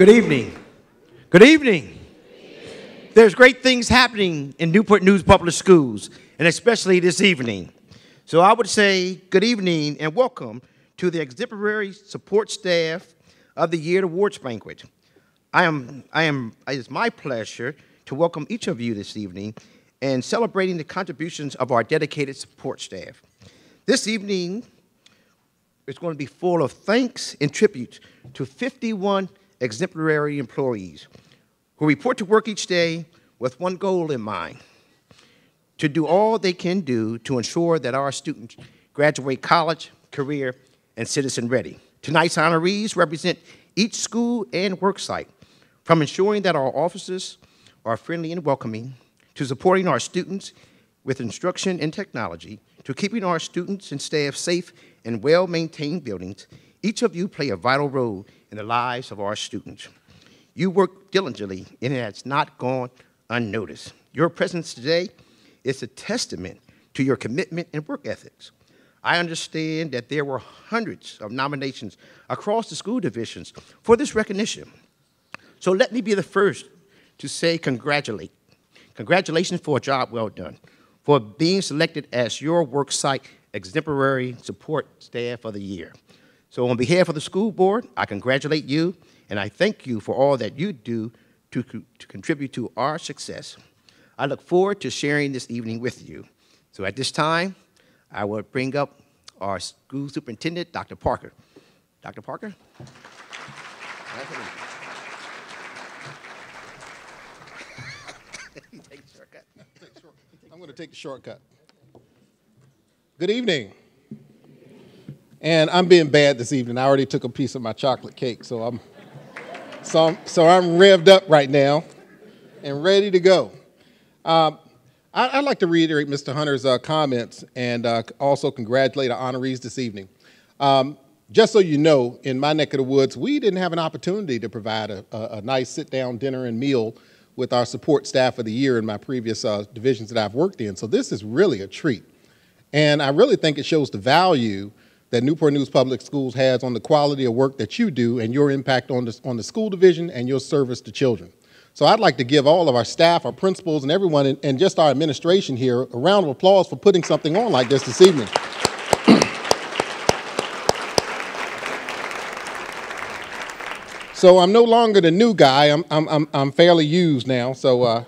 Good evening. Good evening. There's great things happening in Newport News Public Schools, and especially this evening. So I would say good evening and welcome to the Exemplary Support Staff of the Year Awards Banquet. It's my pleasure to welcome each of you this evening and celebrating the contributions of our dedicated support staff. This evening is going to be full of thanks and tributes to 51 exemplary employees who report to work each day with one goal in mind: to do all they can do to ensure that our students graduate college, career, and citizen ready. Tonight's honorees represent each school and work site, from ensuring that our offices are friendly and welcoming, to supporting our students with instruction and technology, to keeping our students and staff safe in well-maintained buildings. Each of you play a vital role in the lives of our students. You work diligently, and it has not gone unnoticed. Your presence today is a testament to your commitment and work ethics. I understand that there were hundreds of nominations across the school divisions for this recognition. So let me be the first to say congratulations for a job well done, for being selected as your worksite exemplary support staff of the year. So on behalf of the school board, I congratulate you, and I thank you for all that you do to contribute to our success. I look forward to sharing this evening with you. So at this time, I will bring up our school superintendent, Dr. Parker. Dr. Parker? Take a shortcut. I'm going to take the shortcut. Good evening. And I'm being bad this evening. I already took a piece of my chocolate cake, so I'm revved up right now and ready to go. I'd like to reiterate Mr. Hunter's comments and also congratulate our honorees this evening. Just so you know, in my neck of the woods, we didn't have an opportunity to provide a nice sit-down dinner and meal with our support staff of the year in my previous divisions that I've worked in. So this is really a treat. And I really think it shows the value that Newport News Public Schools has on the quality of work that you do and your impact on the school division and your service to children. So I'd like to give all of our staff, our principals, and everyone, and just our administration here, a round of applause for putting something on like this evening. So I'm no longer the new guy. I'm fairly used now, so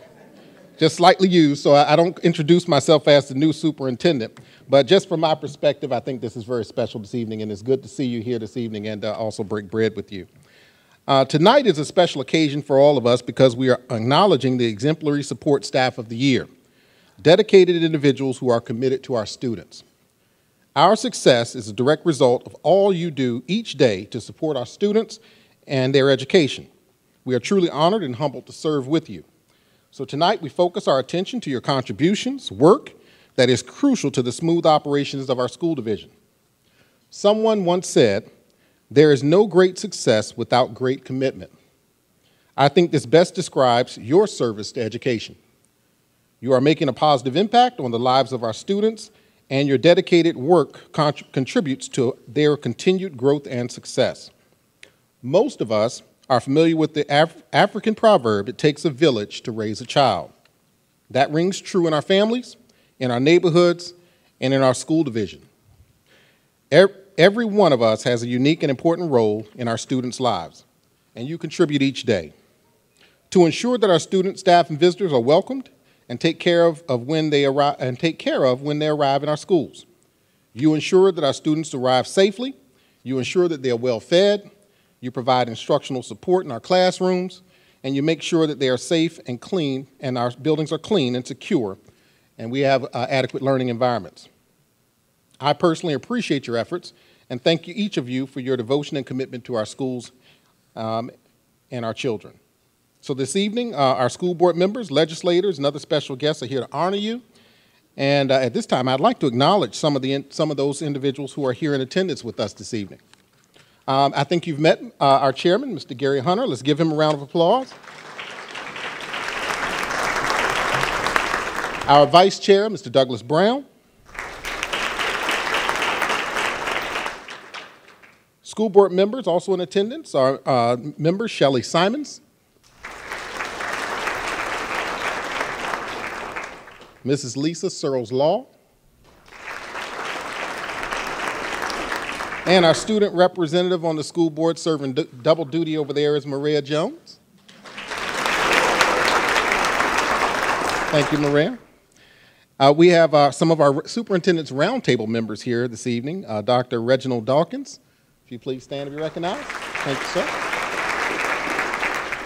just slightly used. So I don't introduce myself as the new superintendent. But just from my perspective, I think this is very special this evening, and it's good to see you here this evening and also break bread with you. Tonight is a special occasion for all of us because we are acknowledging the exemplary support staff of the year, dedicated individuals who are committed to our students. Our success is a direct result of all you do each day to support our students and their education. We are truly honored and humbled to serve with you. So tonight we focus our attention to your contributions, work that is crucial to the smooth operations of our school division. Someone once said, "There is no great success without great commitment." I think this best describes your service to education. You are making a positive impact on the lives of our students, and your dedicated work contributes to their continued growth and success. Most of us are familiar with the African proverb, "It takes a village to raise a child." That rings true in our families, in our neighborhoods, and in our school division. Every one of us has a unique and important role in our students' lives, and you contribute each day. To ensure that our students, staff, and visitors are welcomed and take care of when they arrive in our schools. You ensure that our students arrive safely. You ensure that they are well fed. You provide instructional support in our classrooms, and you make sure that they are safe and clean, and our buildings are clean and secure, and we have adequate learning environments. I personally appreciate your efforts and thank you, each of you, for your devotion and commitment to our schools and our children. So this evening, our school board members, legislators, and other special guests are here to honor you. And at this time, I'd like to acknowledge some of those individuals who are here in attendance with us this evening. I think you've met our chairman, Mr. Gary Hunter. Let's give him a round of applause. Our vice chair, Mr. Douglas Brown. School board members also in attendance are members Shelley Simons, Mrs. Lisa Searles Law, and our student representative on the school board serving double duty over there is Maria Jones. Thank you, Maria. We have some of our superintendent's roundtable members here this evening. Dr. Reginald Dawkins, if you please stand to be recognized. Thank you, sir.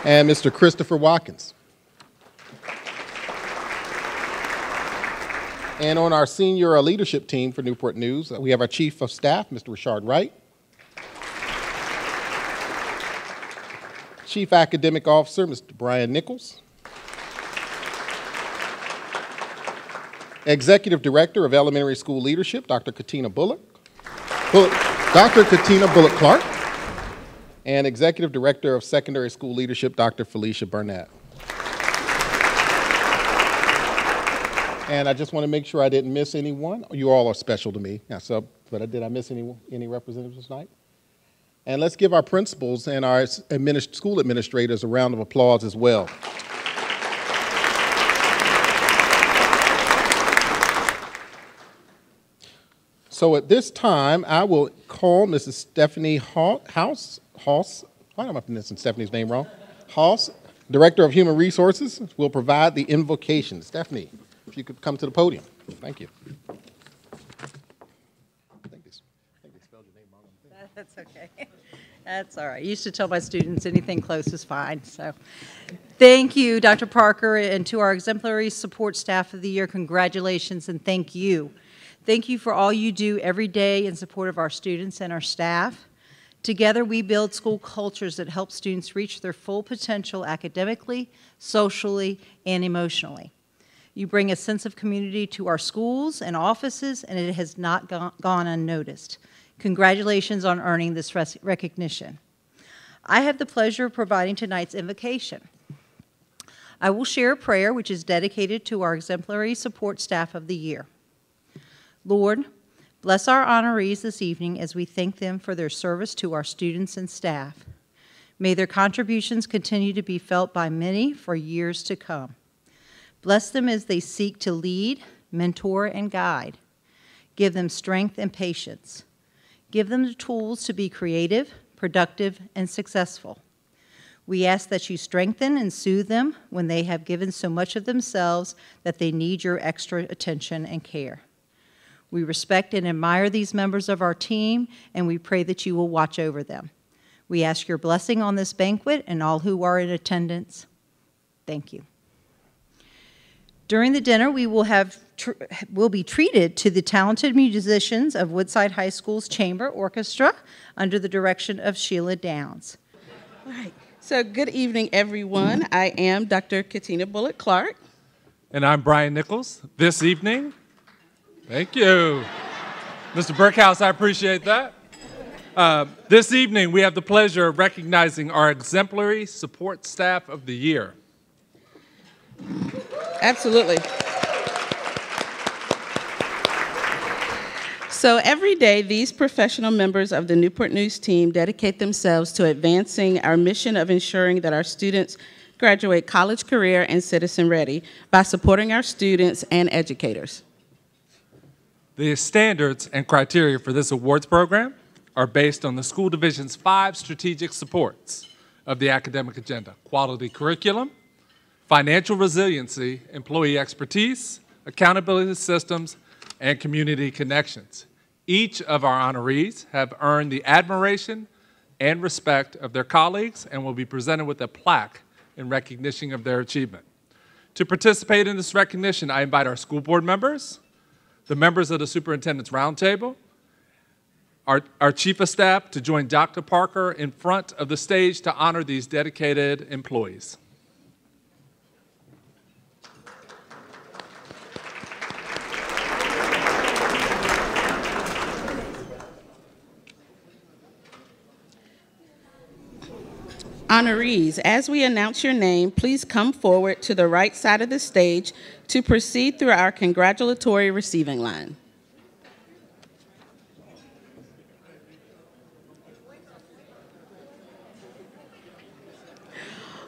And Mr. Christopher Watkins. And on our senior leadership team for Newport News, we have our Chief of Staff, Mr. Richard Wright. Chief Academic Officer, Mr. Brian Nichols. Executive Director of Elementary School Leadership, Dr. Katina Bullock. Dr. Katina Bullock Clark. And Executive Director of Secondary School Leadership, Dr. Felicia Burnett. And I just want to make sure I didn't miss anyone. You all are special to me. Yeah, so, but did I miss any representatives tonight? And let's give our principals and our school administrators a round of applause as well. So at this time, I will call Mrs. Stephanie House. Why am I pronouncing Stephanie's name wrong? House, Director of Human Resources, will provide the invocation. Stephanie, if you could come to the podium. Thank you. I think they spelled your name wrong. That's okay. That's all right. I used to tell my students anything close is fine. So thank you, Dr. Parker, and to our Exemplary Support Staff of the Year, congratulations and thank you. Thank you for all you do every day in support of our students and our staff. Together, we build school cultures that help students reach their full potential academically, socially, and emotionally. You bring a sense of community to our schools and offices, and it has not gone unnoticed. Congratulations on earning this recognition. I have the pleasure of providing tonight's invocation. I will share a prayer which is dedicated to our Exemplary Support Staff of the Year. Lord, bless our honorees this evening as we thank them for their service to our students and staff. May their contributions continue to be felt by many for years to come. Bless them as they seek to lead, mentor, and guide. Give them strength and patience. Give them the tools to be creative, productive, and successful. We ask that you strengthen and soothe them when they have given so much of themselves that they need your extra attention and care. We respect and admire these members of our team, and we pray that you will watch over them. We ask your blessing on this banquet and all who are in attendance. Thank you. During the dinner, we will be treated to the talented musicians of Woodside High School's Chamber Orchestra under the direction of Sheila Downs. All right. So good evening, everyone. I am Dr. Katina Bullock Clark. And I'm Brian Nichols. This evening, thank you. Mr. Burkhouse, I appreciate that. This evening, we have the pleasure of recognizing our Exemplary Support Staff of the Year. Absolutely. So every day, these professional members of the Newport News team dedicate themselves to advancing our mission of ensuring that our students graduate college, career, and citizen ready by supporting our students and educators. The standards and criteria for this awards program are based on the school division's 5 strategic supports of the academic agenda: quality curriculum, financial resiliency, employee expertise, accountability systems, and community connections. Each of our honorees have earned the admiration and respect of their colleagues and will be presented with a plaque in recognition of their achievement. To participate in this recognition, I invite our school board members, the members of the Superintendent's Roundtable, our Chief of Staff to join Dr. Parker in front of the stage to honor these dedicated employees. Honorees, as we announce your name, please come forward to the right side of the stage to proceed through our congratulatory receiving line.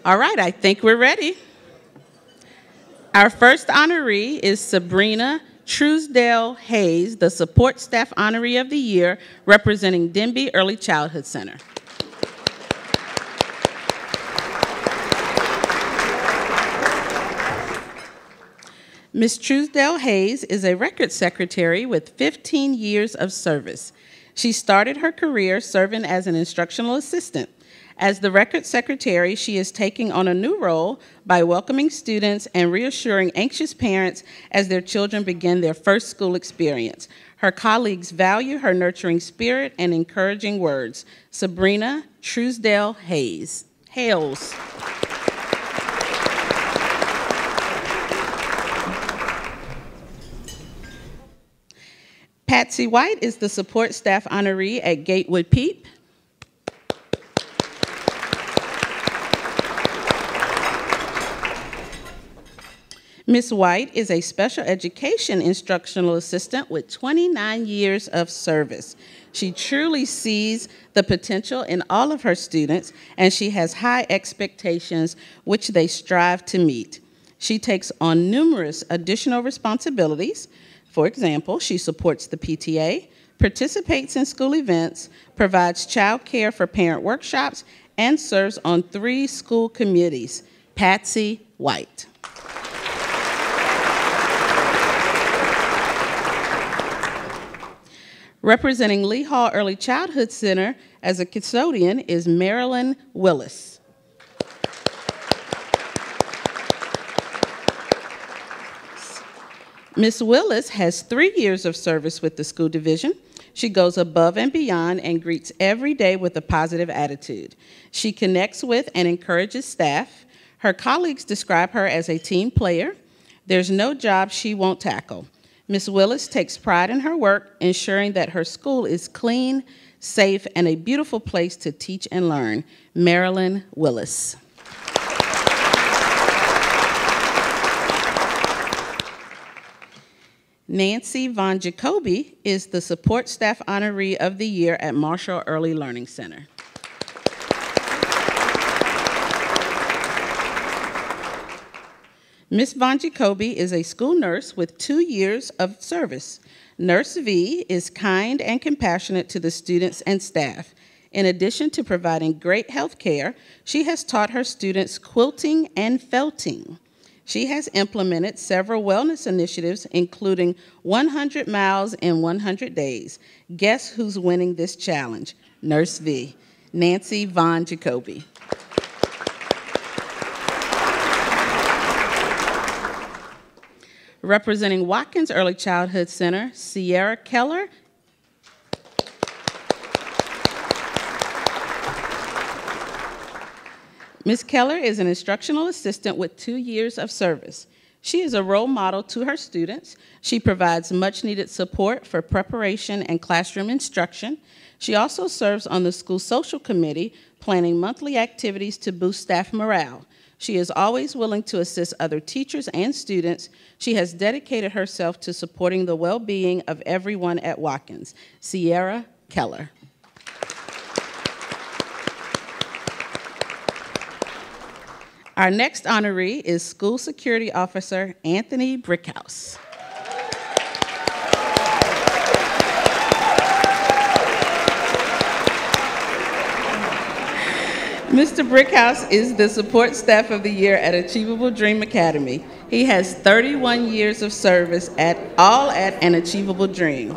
All right, I think we're ready. Our first honoree is Sabrina Truesdale Hayes, the Support Staff Honoree of the Year, representing Denby Early Childhood Center. Ms. Truesdale Hayes is a record secretary with 15 years of service. She started her career serving as an instructional assistant. As the record secretary, she is taking on a new role by welcoming students and reassuring anxious parents as their children begin their first school experience. Her colleagues value her nurturing spirit and encouraging words. Sabrina Truesdale Hayes. Hales. Patsy White is the support staff honoree at Gatewood Peep. Ms. White is a special education instructional assistant with 29 years of service. She truly sees the potential in all of her students, and she has high expectations which they strive to meet. She takes on numerous additional responsibilities. For example, she supports the PTA, participates in school events, provides child care for parent workshops, and serves on 3 school committees. Patsy White. Representing Lee Hall Early Childhood Center as a custodian is Marilyn Willis. Ms. Willis has 3 years of service with the school division. She goes above and beyond and greets every day with a positive attitude. She connects with and encourages staff. Her colleagues describe her as a team player. There's no job she won't tackle. Ms. Willis takes pride in her work, ensuring that her school is clean, safe, and a beautiful place to teach and learn. Marilyn Willis. Nancy Von Jacoby is the Support Staff Honoree of the Year at Marshall Early Learning Center. Ms. Von Jacoby is a school nurse with 2 years of service. Nurse V is kind and compassionate to the students and staff. In addition to providing great health care, she has taught her students quilting and felting. She has implemented several wellness initiatives, including 100 miles in 100 days. Guess who's winning this challenge? Nurse V, Nancy Von Jacoby. Representing Watkins Early Childhood Center, Sierra Keller. Ms. Keller is an instructional assistant with 2 years of service. She is a role model to her students. She provides much-needed support for preparation and classroom instruction. She also serves on the school social committee, planning monthly activities to boost staff morale. She is always willing to assist other teachers and students. She has dedicated herself to supporting the well-being of everyone at Watkins. Sierra Keller. Our next honoree is School Security Officer Anthony Brickhouse. Mr. Brickhouse is the Support Staff of the Year at Achievable Dream Academy. He has 31 years of service at an Achievable Dream.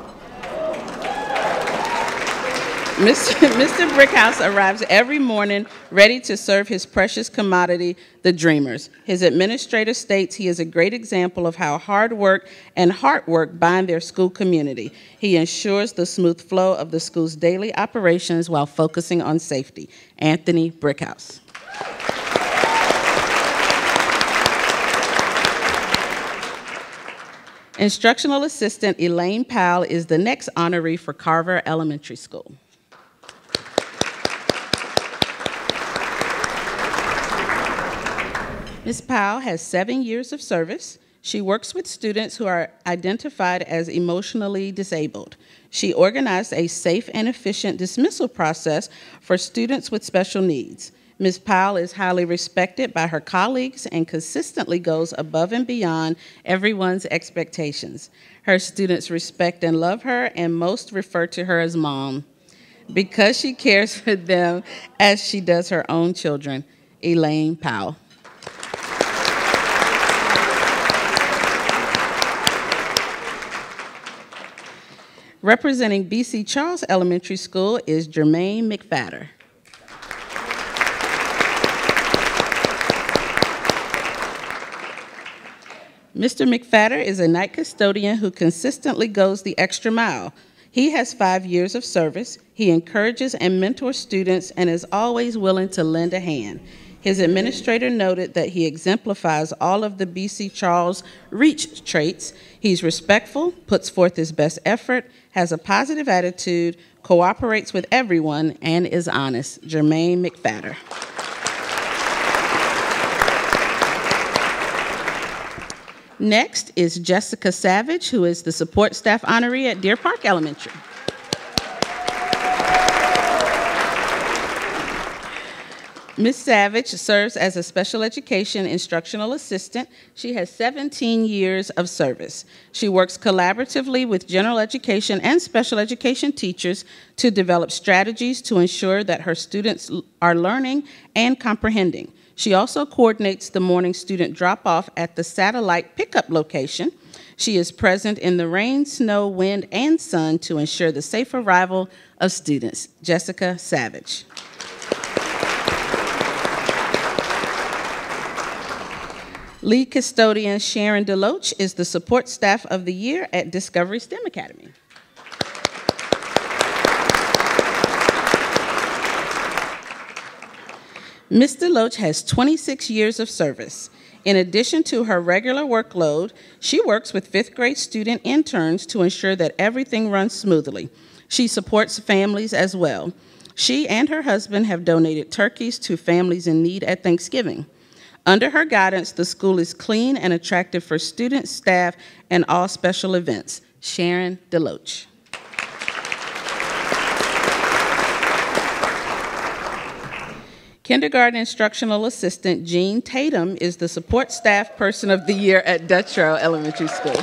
Mr. Brickhouse arrives every morning ready to serve his precious commodity, the Dreamers. His administrator states he is a great example of how hard work and heart work bind their school community. He ensures the smooth flow of the school's daily operations while focusing on safety. Anthony Brickhouse. Instructional Assistant Elaine Powell is the next honoree for Carver Elementary School. Ms. Powell has 7 years of service. She works with students who are identified as emotionally disabled. She organized a safe and efficient dismissal process for students with special needs. Ms. Powell is highly respected by her colleagues and consistently goes above and beyond everyone's expectations. Her students respect and love her, and most refer to her as Mom, because she cares for them as she does her own children. Elaine Powell. Representing BC Charles Elementary School is Jermaine McFadder. Mr. McFadder is a night custodian who consistently goes the extra mile. He has 5 years of service. He encourages and mentors students and is always willing to lend a hand. His administrator noted that he exemplifies all of the BC Charles Reach traits. He's respectful, puts forth his best effort, has a positive attitude, cooperates with everyone, and is honest. Jermaine McFadder. Next is Jessica Savage, who is the support staff honoree at Deer Park Elementary. Ms. Savage serves as a special education instructional assistant. She has 17 years of service. She works collaboratively with general education and special education teachers to develop strategies to ensure that her students are learning and comprehending. She also coordinates the morning student drop-off at the satellite pickup location. She is present in the rain, snow, wind, and sun to ensure the safe arrival of students. Jessica Savage. Lead custodian Sharon DeLoach is the support staff of the year at Discovery STEM Academy. Ms. DeLoach has 26 years of service. In addition to her regular workload, she works with 5th grade student interns to ensure that everything runs smoothly. She supports families as well. She and her husband have donated turkeys to families in need at Thanksgiving. Under her guidance, the school is clean and attractive for students, staff, and all special events. Sharon DeLoach. Kindergarten instructional assistant Jean Tatum is the support staff person of the year at Duttrow Elementary School.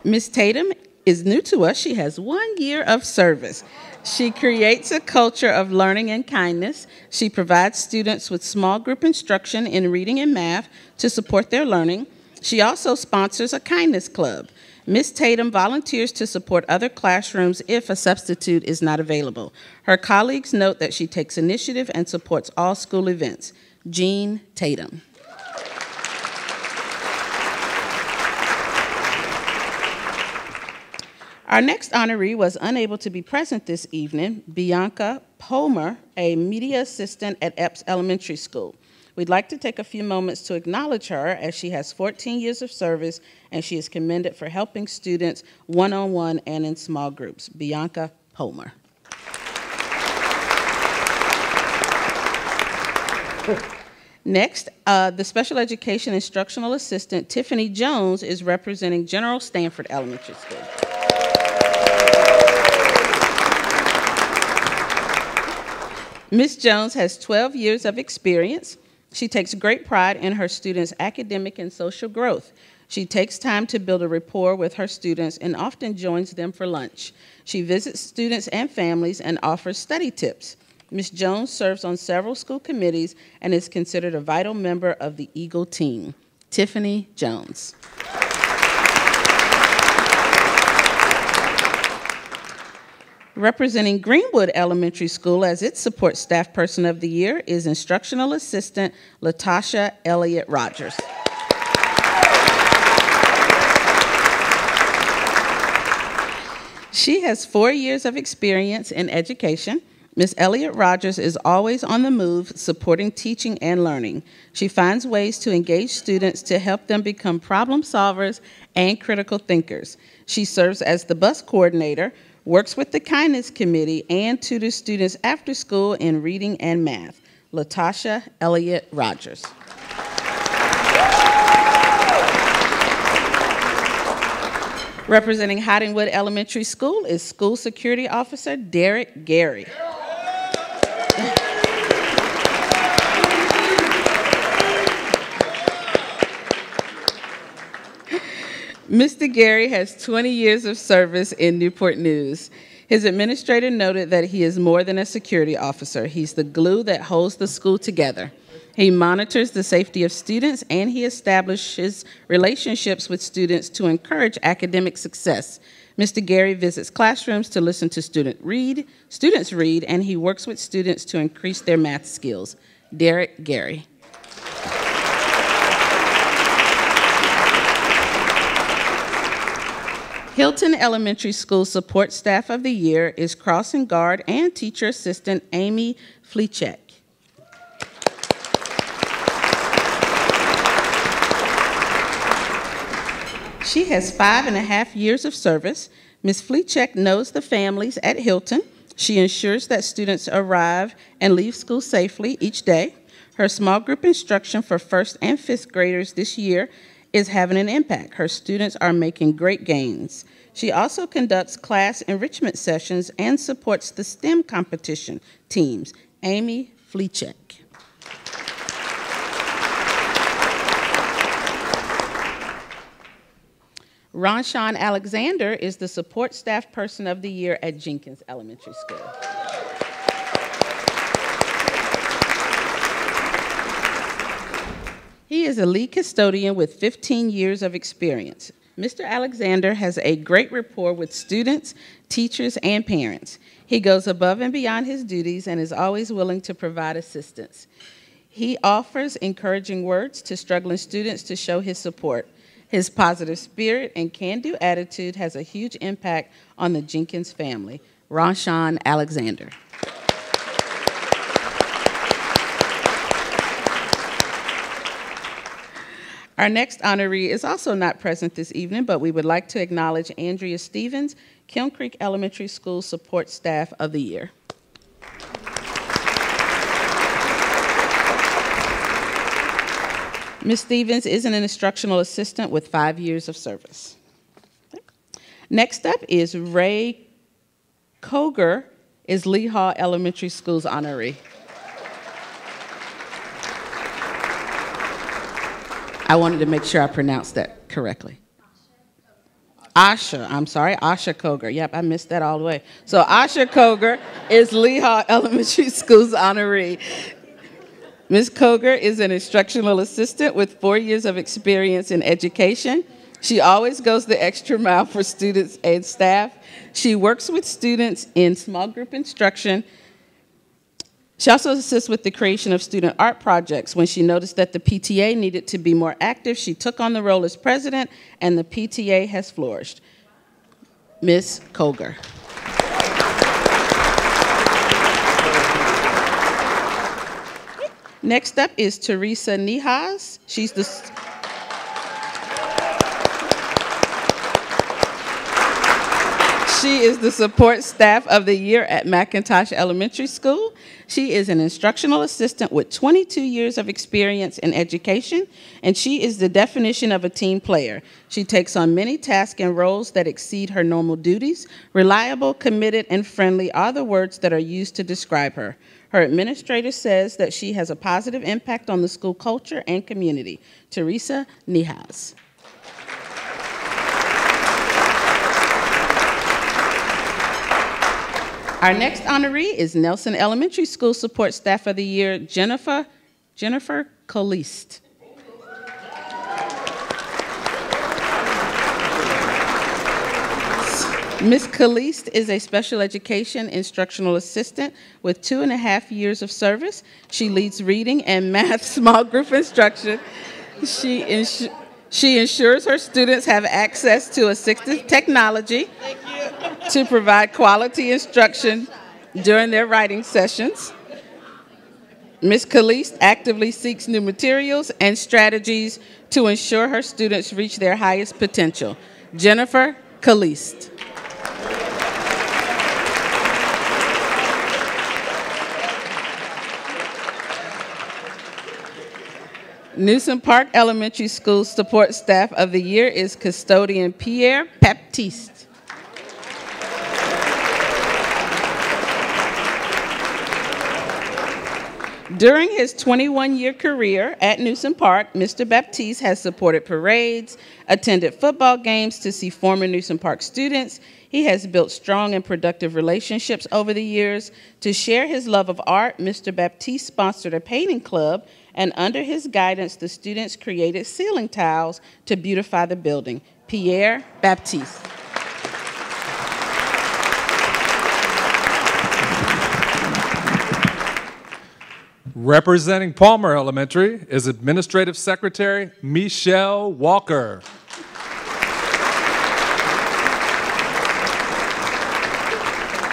Ms. Tatum is new to us. She has 1 year of service. She creates a culture of learning and kindness. She provides students with small group instruction in reading and math to support their learning. She also sponsors a kindness club. Ms. Tatum volunteers to support other classrooms if a substitute is not available. Her colleagues note that she takes initiative and supports all school events. Jean Tatum. Our next honoree was unable to be present this evening, Bianca Palmer, a media assistant at Epps Elementary School. We'd like to take a few moments to acknowledge her as she has 14 years of service and she is commended for helping students one-on-one and in small groups. Bianca Palmer. Next, the special education instructional assistant, Tiffany Jones, is representing General Stanford Elementary School. Ms. Jones has 12 years of experience. She takes great pride in her students' academic and social growth. She takes time to build a rapport with her students and often joins them for lunch. She visits students and families and offers study tips. Ms. Jones serves on several school committees and is considered a vital member of the Eagle team. Tiffany Jones. Representing Greenwood Elementary School as its support staff person of the year is instructional assistant Latasha Elliott Rogers. She has 4 years of experience in education. Ms. Elliott Rogers is always on the move, supporting teaching and learning. She finds ways to engage students to help them become problem solvers and critical thinkers. She serves as the bus coordinator, works with the Kindness Committee, and tutors students after school in reading and math. Latasha Elliott Rogers. Representing Haddingwood Elementary School is School Security Officer Derek Gary. Mr. Gary has 20 years of service in Newport News. His administrator noted that he is more than a security officer. He's the glue that holds the school together. He monitors the safety of students, and he establishes relationships with students to encourage academic success. Mr. Gary visits classrooms to listen to students read, and he works with students to increase their math skills. Derek Gary. Hilton Elementary School Support Staff of the Year is Crossing Guard and Teacher Assistant Amy Fleechek. She has 5.5 years of service. Ms. Fleechek knows the families at Hilton. She ensures that students arrive and leave school safely each day. Her small group instruction for 1st and 5th graders this year is having an impact. Her students are making great gains. She also conducts class enrichment sessions and supports the STEM competition teams. Amy Fleechek. Ronshawn Alexander is the Support Staff Person of the Year at Jenkins Elementary School. He is a lead custodian with 15 years of experience. Mr. Alexander has a great rapport with students, teachers, and parents. He goes above and beyond his duties and is always willing to provide assistance. He offers encouraging words to struggling students to show his support. His positive spirit and can-do attitude has a huge impact on the Jenkins family. Ronshawn Alexander. Our next honoree is also not present this evening, but we would like to acknowledge Andrea Stevens, Kiln Creek Elementary School Support Staff of the Year. Ms. Stevens is an instructional assistant with 5 years of service. Next up is Ray Koger, is Lee Hall Elementary School's honoree. I wanted to make sure I pronounced that correctly. Asha Koger. Yep, I missed that all the way. So Asha Koger is Lee Hall Elementary School's honoree. Ms. Koger is an instructional assistant with 4 years of experience in education. She always goes the extra mile for students and staff. She works with students in small group instruction. She also assists with the creation of student art projects. When she noticed that the PTA needed to be more active, she took on the role as president, and the PTA has flourished. Ms. Koger. Next up is Teresa Nihas. She is the Support Staff of the Year at McIntosh Elementary School. She is an instructional assistant with 22 years of experience in education, and she is the definition of a team player. She takes on many tasks and roles that exceed her normal duties. Reliable, committed, and friendly are the words that are used to describe her. Her administrator says that she has a positive impact on the school culture and community. Teresa Nihas. Our next honoree is Nelson Elementary School Support Staff of the Year, Jennifer Coliste. Ms. Caliste is a special education instructional assistant with 2.5 years of service. She leads reading and math small group instruction. She ensures her students have access to assistive technology to provide quality instruction during their writing sessions. Ms. Caliste actively seeks new materials and strategies to ensure her students reach their highest potential. Jennifer Caliste. Newsom Park Elementary School Support Staff of the Year is custodian Pierre Baptiste. During his 21-year career at Newsom Park, Mr. Baptiste has supported parades, attended football games to see former Newsom Park students. He has built strong and productive relationships over the years. To share his love of art, Mr. Baptiste sponsored a painting club, and under his guidance, the students created ceiling tiles to beautify the building. Pierre Baptiste. Representing Palmer Elementary is Administrative Secretary Michelle Walker.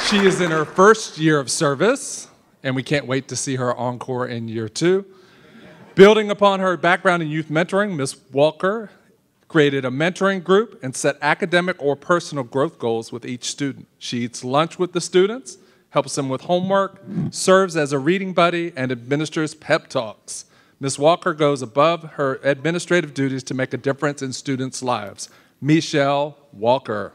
She is in her first year of service, and we can't wait to see her encore in year 2. Building upon her background in youth mentoring, Ms. Walker created a mentoring group and set academic or personal growth goals with each student. She eats lunch with the students, helps them with homework, serves as a reading buddy, and administers pep talks. Ms. Walker goes above her administrative duties to make a difference in students' lives. Michelle Walker.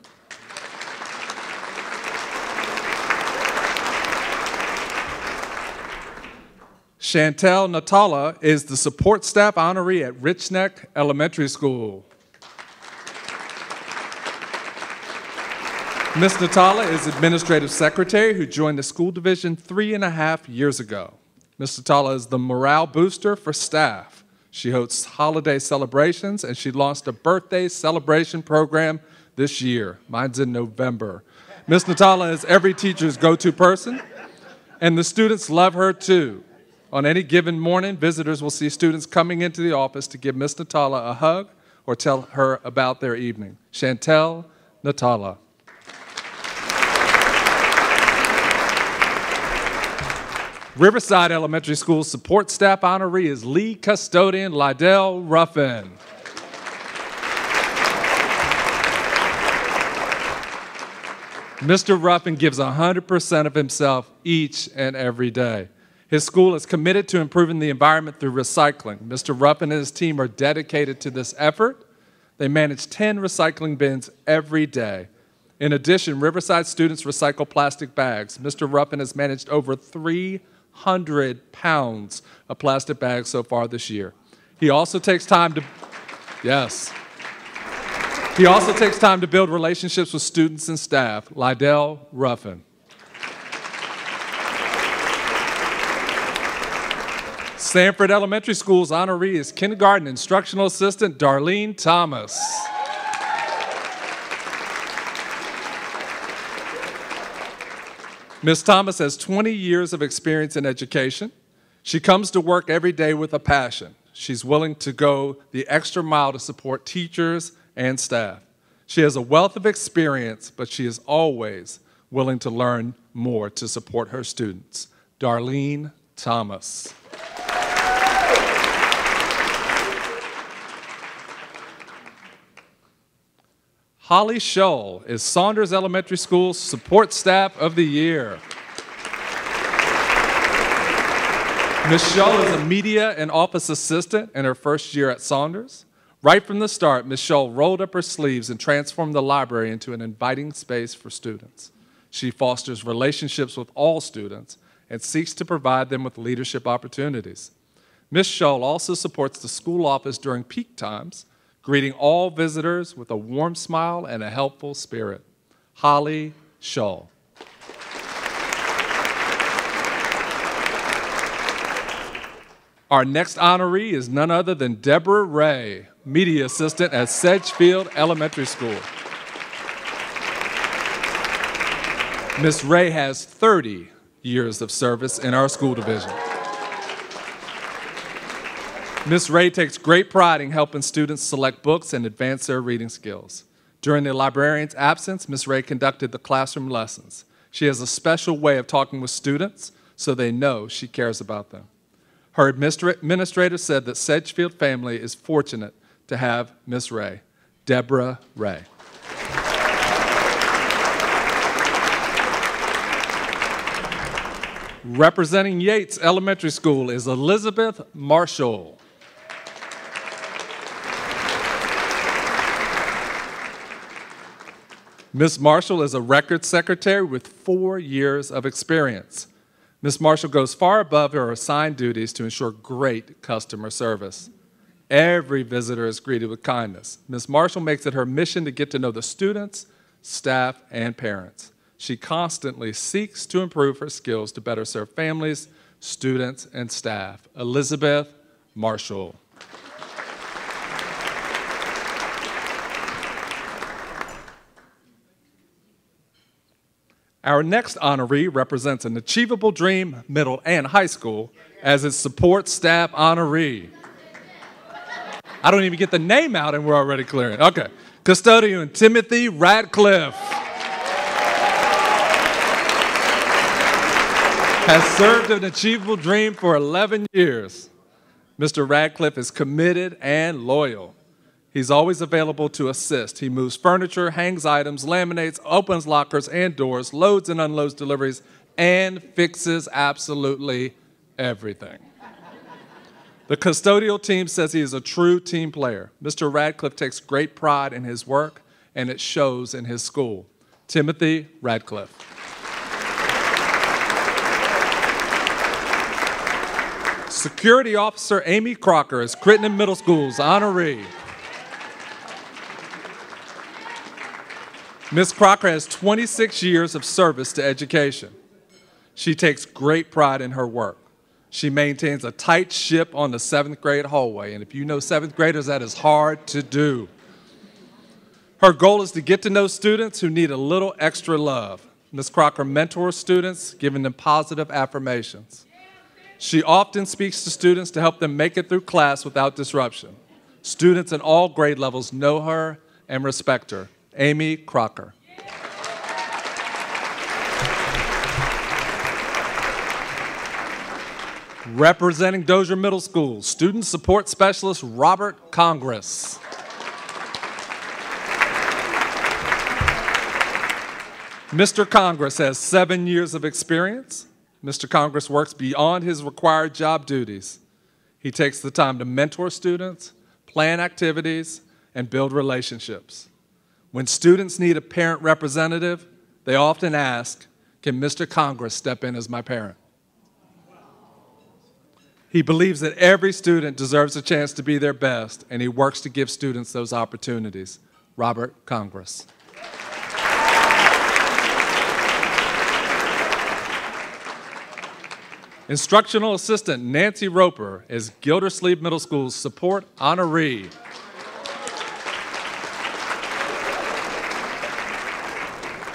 Chantel Natala is the support staff honoree at Rich Neck Elementary School. Ms. Natala is administrative secretary who joined the school division 3.5 years ago. Ms. Natala is the morale booster for staff. She hosts holiday celebrations, and she launched a birthday celebration program this year. Mine's in November. Ms. Natala is every teacher's go-to person, and the students love her too. On any given morning, visitors will see students coming into the office to give Ms. Natala a hug or tell her about their evening. Chantel Natala. Riverside Elementary School support staff honoree is lead custodian Lydell Ruffin. Mr. Ruffin gives 100% of himself each and every day. His school is committed to improving the environment through recycling. Mr. Ruffin and his team are dedicated to this effort. They manage 10 recycling bins every day. In addition, Riverside students recycle plastic bags. Mr. Ruffin has managed over 300 pounds of plastic bags so far this year. He also takes time to, He also takes time to build relationships with students and staff. Lydell Ruffin. Sanford Elementary School's honoree is kindergarten instructional assistant Darlene Thomas. Ms. Thomas has 20 years of experience in education. She comes to work every day with a passion. She's willing to go the extra mile to support teachers and staff. She has a wealth of experience, but she is always willing to learn more to support her students. Darlene Thomas. Holly Scholl is Saunders Elementary School's Support Staff of the Year. Ms. Scholl is a media and office assistant in her first year at Saunders. Right from the start, Ms. Scholl rolled up her sleeves and transformed the library into an inviting space for students. She fosters relationships with all students and seeks to provide them with leadership opportunities. Ms. Scholl also supports the school office during peak times, greeting all visitors with a warm smile and a helpful spirit. Holly Scholl. Our next honoree is none other than Deborah Ray, media assistant at Sedgefield Elementary School. Ms. Ray has 30 years of service in our school division. Ms. Ray takes great pride in helping students select books and advance their reading skills. During the librarian's absence, Ms. Ray conducted the classroom lessons. She has a special way of talking with students so they know she cares about them. Her administrator said that Sedgefield family is fortunate to have Ms. Ray. Deborah Ray. Representing Yates Elementary School is Elizabeth Marshall. Ms. Marshall is a record secretary with 4 years of experience. Ms. Marshall goes far above her assigned duties to ensure great customer service. Every visitor is greeted with kindness. Ms. Marshall makes it her mission to get to know the students, staff, and parents. She constantly seeks to improve her skills to better serve families, students, and staff. Elizabeth Marshall. Our next honoree represents an Achievable Dream Middle and High School as its support staff honoree. I don't even get the name out and we're already clearing. Okay. Custodian Timothy Radcliffe has served an Achievable Dream for 11 years. Mr. Radcliffe is committed and loyal. He's always available to assist. He moves furniture, hangs items, laminates, opens lockers and doors, loads and unloads deliveries, and fixes absolutely everything. The custodial team says he is a true team player. Mr. Radcliffe takes great pride in his work, and it shows in his school. Timothy Radcliffe. Security Officer Amy Crocker is Crittenden Middle School's honoree. Ms. Crocker has 26 years of service to education. She takes great pride in her work. She maintains a tight ship on the 7th grade hallway, and if you know 7th graders, that is hard to do. Her goal is to get to know students who need a little extra love. Ms. Crocker mentors students, giving them positive affirmations. She often speaks to students to help them make it through class without disruption. Students in all grade levels know her and respect her. Amy Crocker. Representing Dozier Middle School, Student Support Specialist Robert Congress. Mr. Congress has 7 years of experience. Mr. Congress works beyond his required job duties. He takes the time to mentor students, plan activities, and build relationships. When students need a parent representative, they often ask, can Mr. Congress step in as my parent? He believes that every student deserves a chance to be their best, and he works to give students those opportunities. Robert Congress. Instructional Assistant Nancy Roper is Gildersleeve Middle School's support honoree.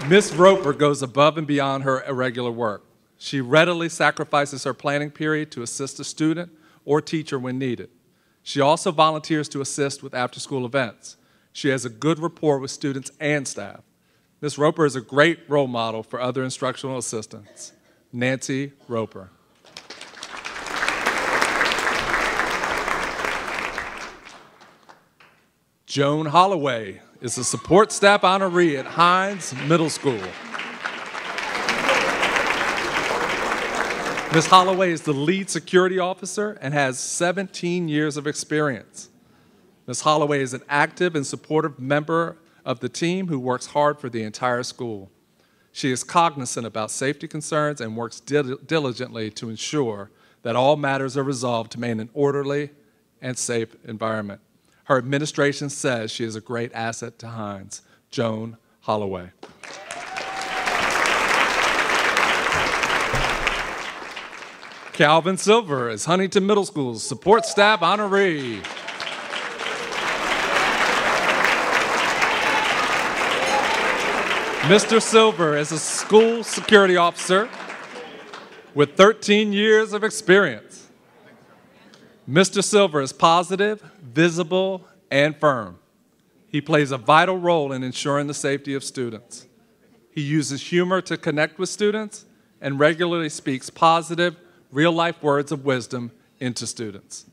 Ms. Roper goes above and beyond her irregular work. She readily sacrifices her planning period to assist a student or teacher when needed. She also volunteers to assist with after-school events. She has a good rapport with students and staff. Ms. Roper is a great role model for other instructional assistants. Nancy Roper. Joan Holloway is a support staff honoree at Hines Middle School. Ms. Holloway is the lead security officer and has 17 years of experience. Ms. Holloway is an active and supportive member of the team who works hard for the entire school. She is cognizant about safety concerns and works diligently to ensure that all matters are resolved to maintain an orderly and safe environment. Her administration says she is a great asset to Hines. Joan Holloway. Calvin Silver is Huntington Middle School's support staff honoree. Mr. Silver is a school security officer with 13 years of experience. Mr. Silver is positive, visible, and firm. He plays a vital role in ensuring the safety of students. He uses humor to connect with students and regularly speaks positive, real-life words of wisdom into students.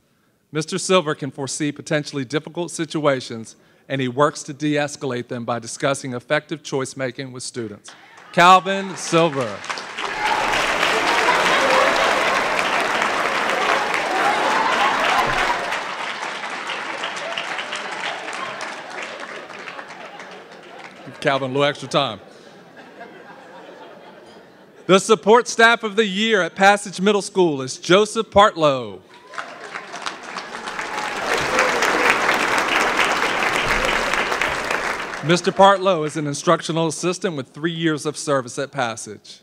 Mr. Silver can foresee potentially difficult situations, and he works to de-escalate them by discussing effective choice-making with students. Calvin Silver. Calvin, a little extra time. The support staff of the year at Passage Middle School is Joseph Partlow. Mr. Partlow is an instructional assistant with 3 years of service at Passage.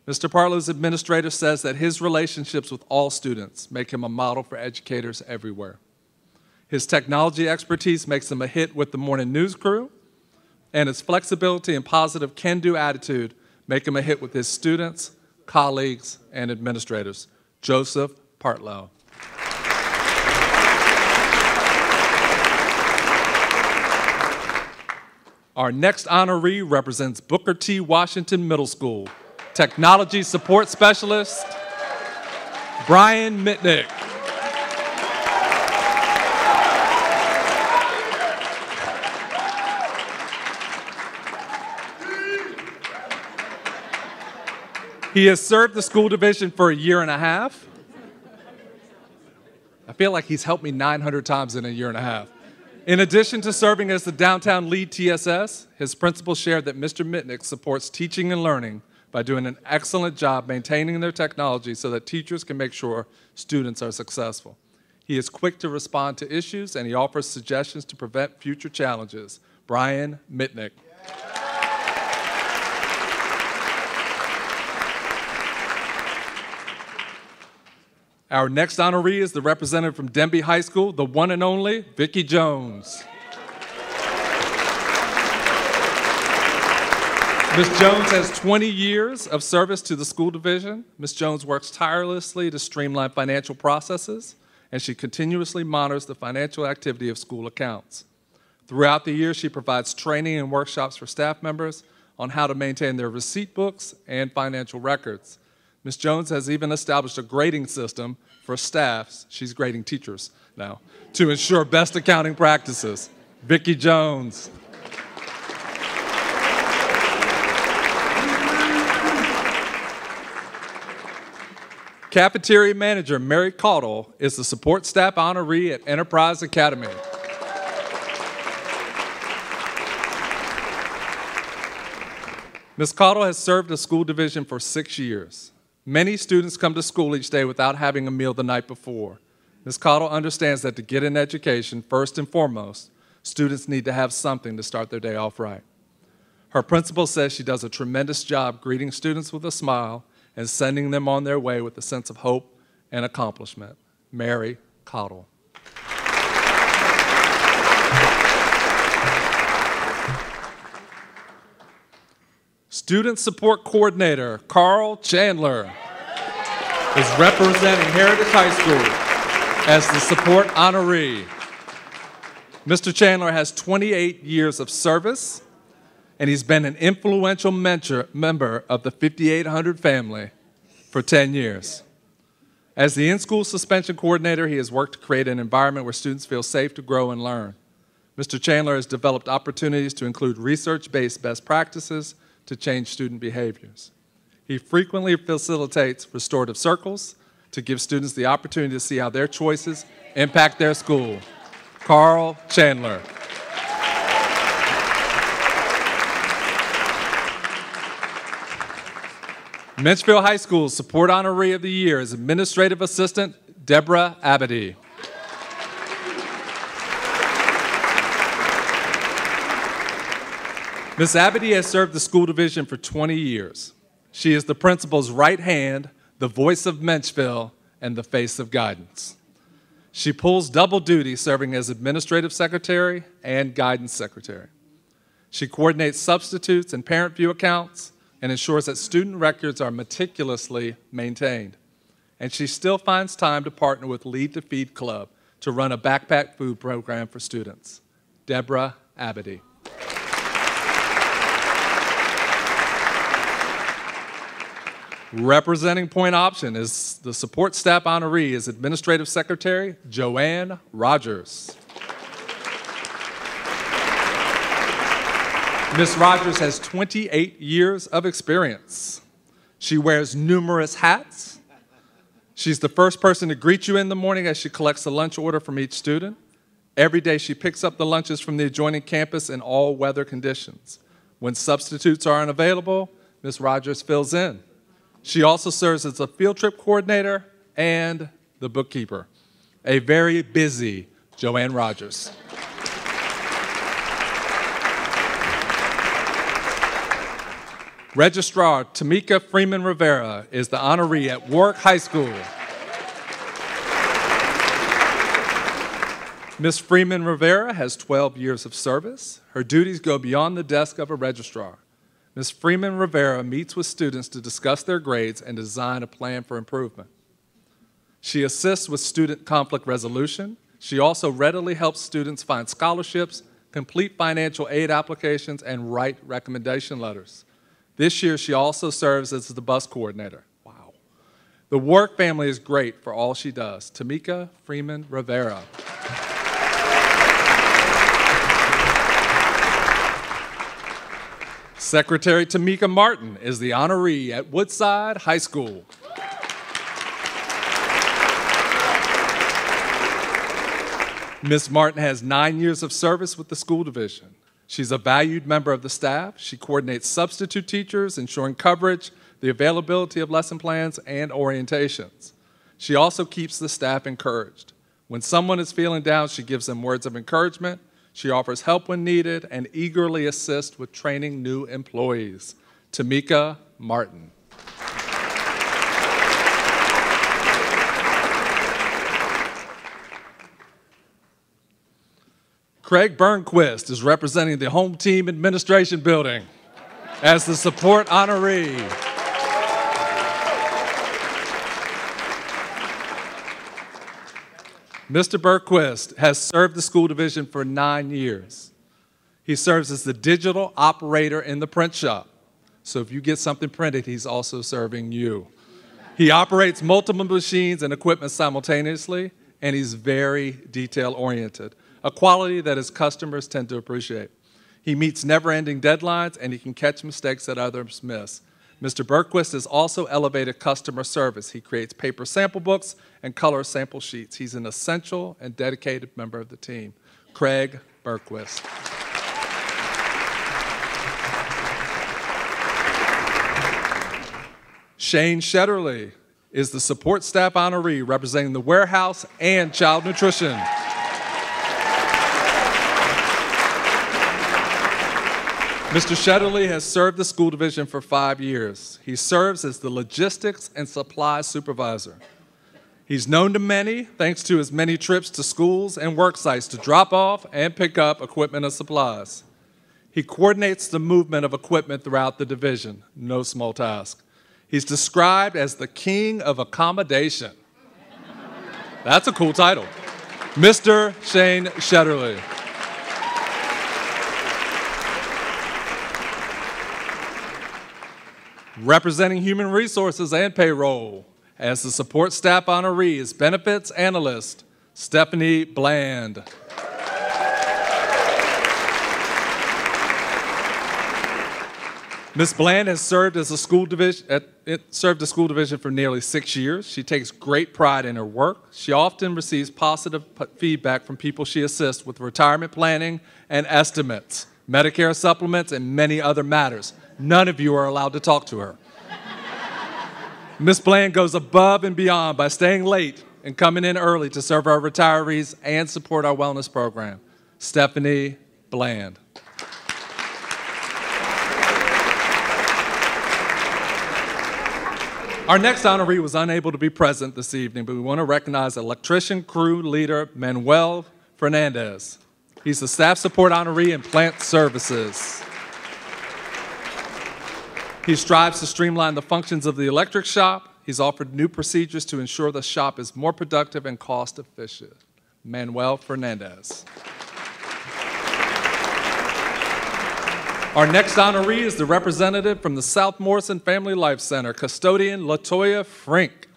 Mr. Partlow's administrator says that his relationships with all students make him a model for educators everywhere. His technology expertise makes him a hit with the morning news crew, and his flexibility and positive can-do attitude make him a hit with his students, colleagues, and administrators. Joseph Partlow. Our next honoree represents Booker T. Washington Middle School. Technology Support Specialist, Brian Mitnick. He has served the school division for a year and a half. I feel like he's helped me 900 times in a year and a half. In addition to serving as the downtown lead TSS, his principal shared that Mr. Mitnick supports teaching and learning by doing an excellent job maintaining their technology so that teachers can make sure students are successful. He is quick to respond to issues, and he offers suggestions to prevent future challenges. Brian Mitnick. Our next honoree is the representative from Denby High School, the one and only Vicki Jones. Ms. Jones has 20 years of service to the school division. Ms. Jones works tirelessly to streamline financial processes, and she continuously monitors the financial activity of school accounts. Throughout the year, she provides training and workshops for staff members on how to maintain their receipt books and financial records. Ms. Jones has even established a grading system for staffs, she's grading teachers now, to ensure best accounting practices. Vicki Jones. Cafeteria Manager Mary Caudle is the support staff honoree at Enterprise Academy. Ms. Caudle has served the school division for 6 years. Many students come to school each day without having a meal the night before. Ms. Caudle understands that to get an education, first and foremost, students need to have something to start their day off right. Her principal says she does a tremendous job greeting students with a smile and sending them on their way with a sense of hope and accomplishment. Mary Caudle. Student Support Coordinator Carl Chandler is representing Heritage High School as the support honoree. Mr. Chandler has 28 years of service, and he's been an influential member of the 5800 family for 10 years. As the in-school suspension coordinator, he has worked to create an environment where students feel safe to grow and learn. Mr. Chandler has developed opportunities to include research-based best practices to change student behaviors. He frequently facilitates restorative circles to give students the opportunity to see how their choices impact their school. Carl Chandler. Menchville High School Support Honoree of the Year is Administrative Assistant Deborah Abady. Ms. Abady has served the school division for 20 years. She is the principal's right hand, the voice of Menchville, and the face of guidance. She pulls double duty serving as administrative secretary and guidance secretary. She coordinates substitutes and parent view accounts and ensures that student records are meticulously maintained. And she still finds time to partner with Lead to Feed Club to run a backpack food program for students. Deborah Abady. Representing Point Option is the support staff honoree is Administrative Secretary Joanne Rogers. Ms. Rogers has 28 years of experience. She wears numerous hats. She's the first person to greet you in the morning as she collects the lunch order from each student. Every day she picks up the lunches from the adjoining campus in all weather conditions. When substitutes are unavailable, Ms. Rogers fills in. She also serves as a field trip coordinator and the bookkeeper. A very busy Joanne Rogers. Registrar Tamika Freeman Rivera is the honoree at Warwick High School. Ms. Freeman Rivera has 12 years of service. Her duties go beyond the desk of a registrar. Ms. Freeman Rivera meets with students to discuss their grades and design a plan for improvement. She assists with student conflict resolution. She also readily helps students find scholarships, complete financial aid applications, and write recommendation letters. This year, she also serves as the bus coordinator. Wow. The Warwick family is great for all she does. Tamika Freeman Rivera. Secretary Tamika Martin is the honoree at Woodside High School. Ms. Martin has 9 years of service with the school division. She's a valued member of the staff. She coordinates substitute teachers, ensuring coverage, the availability of lesson plans, and orientations. She also keeps the staff encouraged. When someone is feeling down, she gives them words of encouragement. She offers help when needed and eagerly assists with training new employees. Tamika Martin. Craig Burnquist is representing the Home Team Administration Building as the support honoree. Mr. Burnquist has served the school division for 9 years. He serves as the digital operator in the print shop. So if you get something printed, he's also serving you. He operates multiple machines and equipment simultaneously, and he's very detail-oriented, a quality that his customers tend to appreciate. He meets never-ending deadlines, and he can catch mistakes that others miss. Mr. Burnquist has also elevated customer service. He creates paper sample books and color sample sheets. He's an essential and dedicated member of the team. Craig Burnquist. Shane Shetterly is the support staff honoree representing the warehouse and child nutrition. Mr. Shetterly has served the school division for 5 years. He serves as the logistics and supply supervisor. He's known to many thanks to his many trips to schools and work sites to drop off and pick up equipment and supplies. He coordinates the movement of equipment throughout the division, no small task. He's described as the king of accommodation. That's a cool title. Mr. Shane Shetterly. Representing Human Resources and Payroll as the support staff honoree is benefits analyst Stephanie Bland. Ms. Bland has served as a school division for nearly 6 years. She takes great pride in her work. She often receives positive feedback from people she assists with retirement planning and estimates, Medicare supplements, and many other matters. None of you are allowed to talk to her. Ms. Bland goes above and beyond by staying late and coming in early to serve our retirees and support our wellness program. Stephanie Bland. Our next honoree was unable to be present this evening, but we want to recognize electrician crew leader Manuel Fernandez. He's the staff support honoree in plant services. He strives to streamline the functions of the electric shop. He's offered new procedures to ensure the shop is more productive and cost efficient. Manuel Fernandez. Our next honoree is the representative from the South Morrison Family Life Center, custodian Latoya Frink.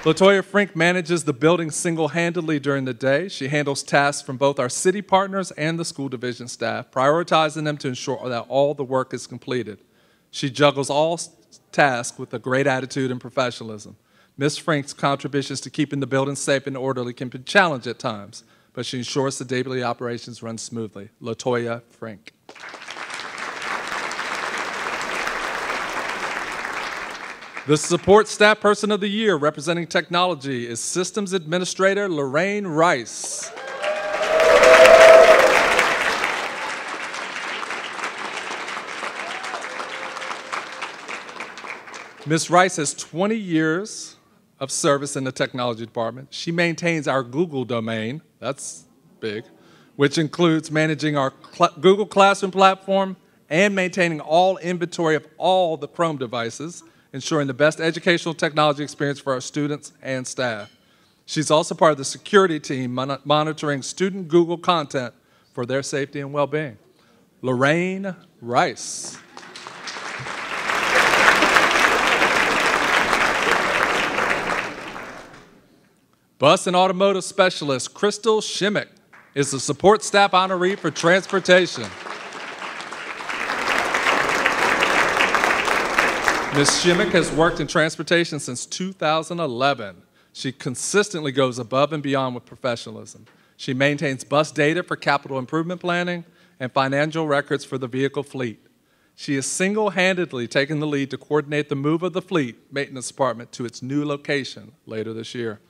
Latoya Frink manages the building single-handedly during the day. She handles tasks from both our city partners and the school division staff, prioritizing them to ensure that all the work is completed. She juggles all tasks with a great attitude and professionalism. Ms. Frink's contributions to keeping the building safe and orderly can be challenged at times, but she ensures the daily operations run smoothly. LaToya Frank. The Support Staff Person of the Year representing technology is Systems Administrator Lorraine Rice. Ms. Rice has 20 years of service in the technology department. She maintains our Google domain, that's big, which includes managing our Google Classroom platform and maintaining all inventory of all the Chrome devices, ensuring the best educational technology experience for our students and staff. She's also part of the security team monitoring student Google content for their safety and well-being. Lorraine Rice. Bus and Automotive Specialist Crystal Shimmick is the Support Staff Honoree for Transportation. Ms. Shimmick has worked in transportation since 2011. She consistently goes above and beyond with professionalism. She maintains bus data for capital improvement planning and financial records for the vehicle fleet. She has single-handedly taken the lead to coordinate the move of the fleet maintenance department to its new location later this year.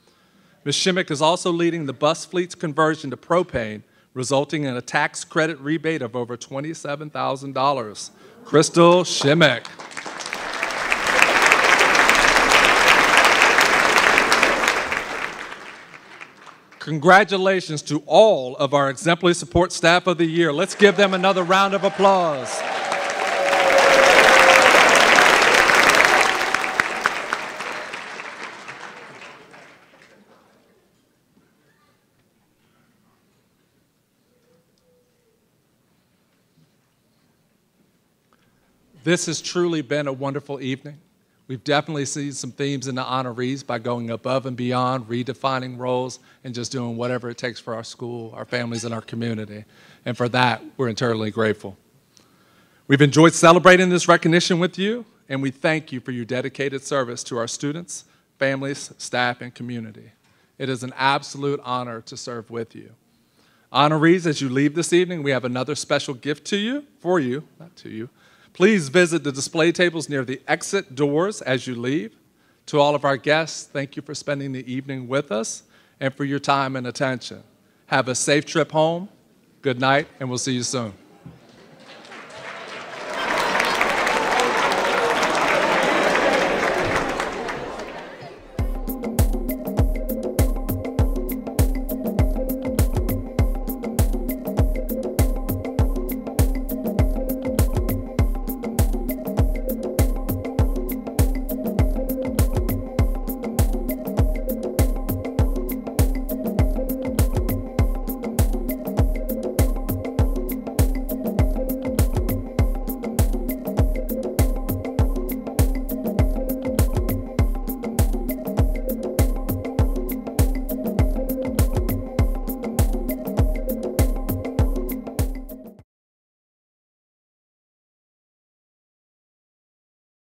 Ms. Shimmick is also leading the bus fleet's conversion to propane, resulting in a tax credit rebate of over $27,000. Crystal Shimmick. Congratulations to all of our Exemplary Support Staff of the Year. Let's give them another round of applause. This has truly been a wonderful evening. We've definitely seen some themes in the honorees by going above and beyond, redefining roles, and just doing whatever it takes for our school, our families, and our community. And for that, we're eternally grateful. We've enjoyed celebrating this recognition with you, and we thank you for your dedicated service to our students, families, staff, and community. It is an absolute honor to serve with you. Honorees, as you leave this evening, we have another special gift for you, not to you. Please visit the display tables near the exit doors as you leave. To all of our guests, thank you for spending the evening with us and for your time and attention. Have a safe trip home. Good night, and we'll see you soon.